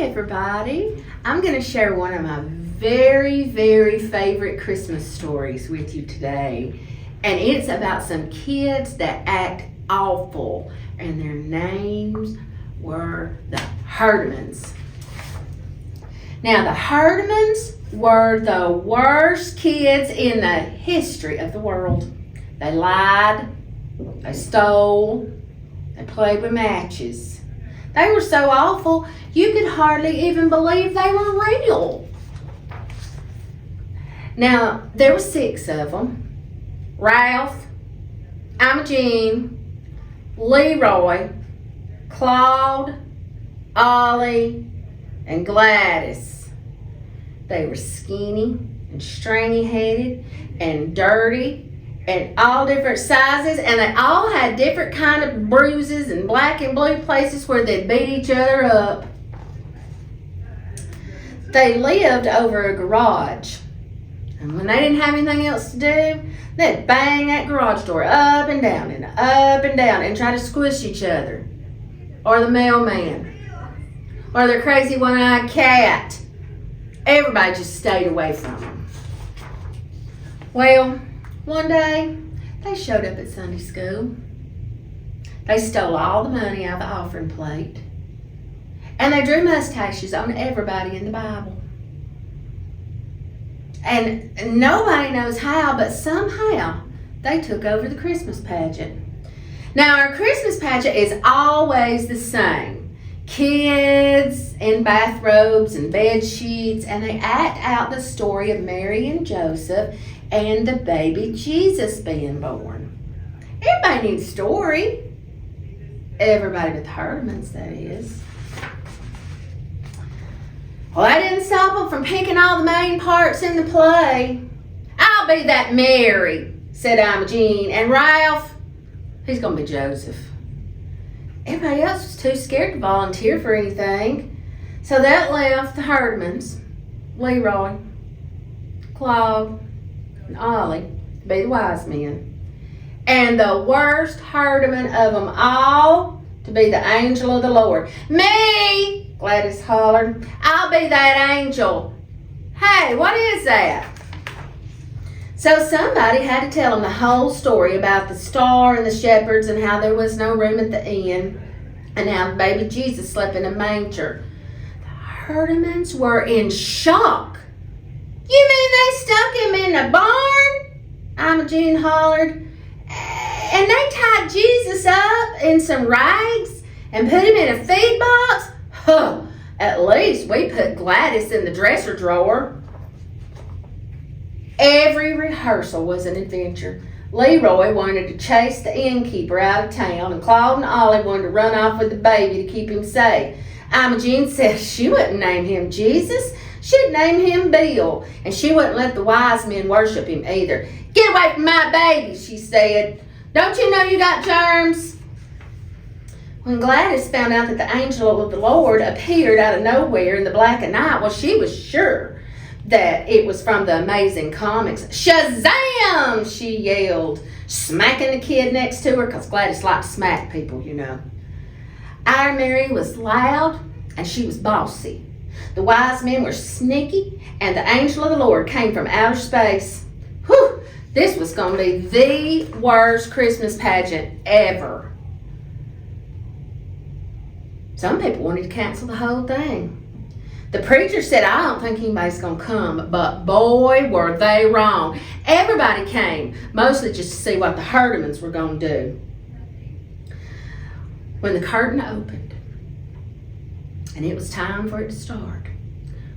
everybody. I'm going to share one of my very, very favorite Christmas stories with you today. And it's about some kids that act awful. And their names were the Herdmans. Now, the Herdmans were the worst kids in the history of the world. They lied, they stole, they played with matches. They were so awful, you could hardly even believe they were real. Now, there were 6 of them. Ralph, Imogene, Leroy, Claude, Ollie, and Gladys. They were skinny and stringy-headed and dirty and all different sizes, and they all had different kind of bruises and black and blue places where they'd beat each other up. They lived over a garage, and when they didn't have anything else to do, they'd bang that garage door up and down and try to squish each other, or the mailman, or their crazy one-eyed cat. Everybody just stayed away from them. Well, one day, they showed up at Sunday school. They stole all the money out of the offering plate. And they drew mustaches on everybody in the Bible. And nobody knows how, but somehow they took over the Christmas pageant. Now, our Christmas pageant is always the same. Kids in bathrobes and bed sheets, and they act out the story of Mary and Joseph and the baby Jesus being born. Everybody needs a story. Everybody but the Herdmans, that is. Well, that didn't stop them from picking all the main parts in the play. I'll be that Mary, said Imogene, and Ralph, he's going to be Joseph. Everybody else was too scared to volunteer for anything, so that left the Herdmans, Leroy, Claude, and Ollie to be the wise men, and the worst Herdman of them all to be the angel of the Lord. Me, Gladys hollered. I'll be that angel. Hey, what is that? So somebody had to tell them the whole story about the star and the shepherds and how there was no room at the inn and how baby Jesus slept in a manger. The Herdmans were in shock. You mean they stuck him in the barn? Imogene hollered. And they tied Jesus up in some rags and put him in a feed box? Huh, at least we put Gladys in the dresser drawer. Every rehearsal was an adventure. Leroy wanted to chase the innkeeper out of town, and Claude and Ollie wanted to run off with the baby to keep him safe. Imogene said she wouldn't name him Jesus. She'd name him Bill, and she wouldn't let the wise men worship him either. Get away from my baby, she said. Don't you know you got germs? When Gladys found out that the angel of the Lord appeared out of nowhere in the black of night, well, she was sure that it was from the Amazing Comics. Shazam! She yelled, smacking the kid next to her, because Gladys liked to smack people, you know. Our Mary was loud, and she was bossy. The wise men were sneaky, and the angel of the Lord came from outer space. Whew! This was going to be the worst Christmas pageant ever. Some people wanted to cancel the whole thing. The preacher said, I don't think anybody's going to come, but boy, were they wrong. Everybody came, mostly just to see what the Herdmans were going to do. When the curtain opened, and it was time for it to start,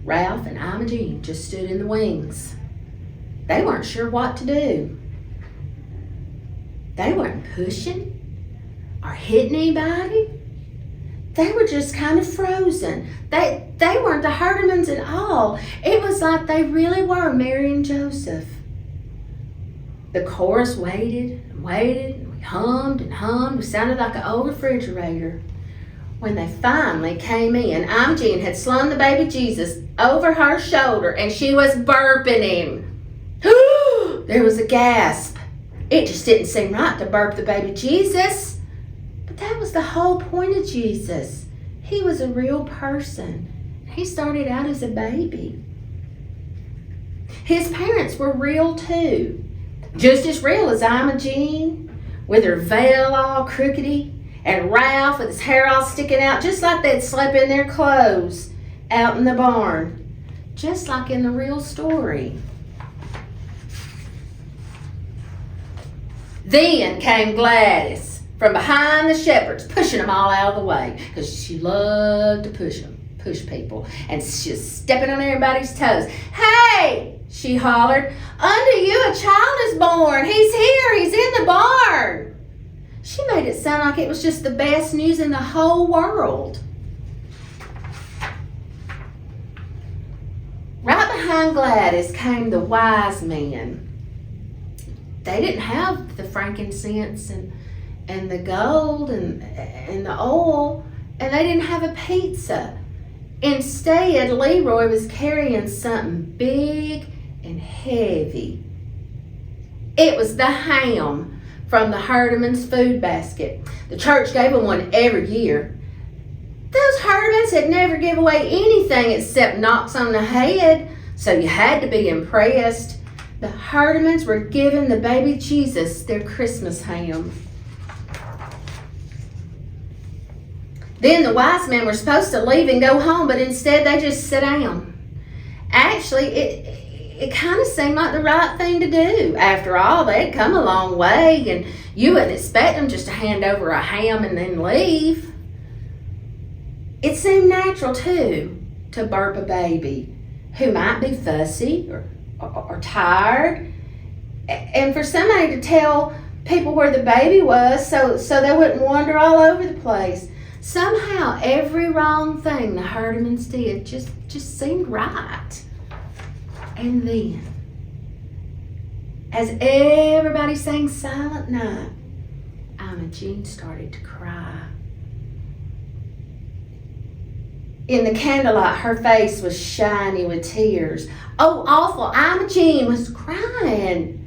Ralph and Imogene just stood in the wings. They weren't sure what to do. They weren't pushing or hitting anybody. They were just kind of frozen. They weren't the Herdmans at all. It was like they really were Mary and Joseph. The chorus waited and waited, and we hummed and hummed. We sounded like an old refrigerator. When they finally came in, Imogene had slung the baby Jesus over her shoulder, and she was burping him. There was a gasp. It just didn't seem right to burp the baby Jesus. But that was the whole point of Jesus. He was a real person. he started out as a baby. His parents were real too. Just as real as Imogene, with her veil all crookedy, and Ralph with his hair all sticking out, just like they'd slept in their clothes out in the barn, just like in the real story. Then came Gladys from behind the shepherds, pushing them all out of the way, because she loved to push people, and she's stepping on everybody's toes. Hey, she hollered, unto you a child is born. He's here, he's in the barn. She made it sound like it was just the best news in the whole world. Right behind Gladys came the wise men. They didn't have the frankincense and the gold and the oil, and they didn't have a pizza. Instead, Leroy was carrying something big and heavy. It was the ham from the Herdmans food basket. The church gave them one every year. Those Herdmans had never given away anything except knocks on the head, so you had to be impressed. The Herdmans were giving the baby Jesus their Christmas ham. Then the wise men were supposed to leave and go home, but instead they just sat down. Actually, it kind of seemed like the right thing to do. After all, they'd come a long way, and you wouldn't expect them just to hand over a ham and then leave. It seemed natural, too, to burp a baby who might be fussy or tired, and for somebody to tell people where the baby was so they wouldn't wander all over the place. Somehow, every wrong thing the Herdmans did just seemed right. And then, as everybody sang Silent Night, Imogene started to cry. In the candlelight, her face was shiny with tears. Oh, awful, Imogene was crying.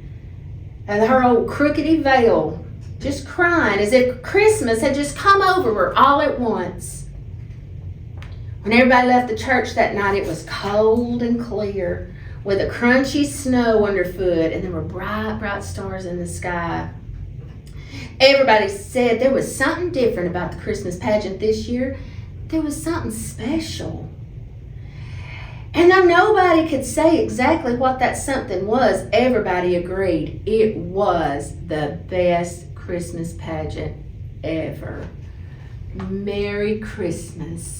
And her old crookedy veil, just crying as if Christmas had just come over her all at once. When everybody left the church that night, it was cold and clear, with a crunchy snow underfoot, and there were bright, bright stars in the sky. Everybody said there was something different about the Christmas pageant this year. There was something special. And though nobody could say exactly what that something was, everybody agreed it was the best Christmas pageant ever. Merry Christmas.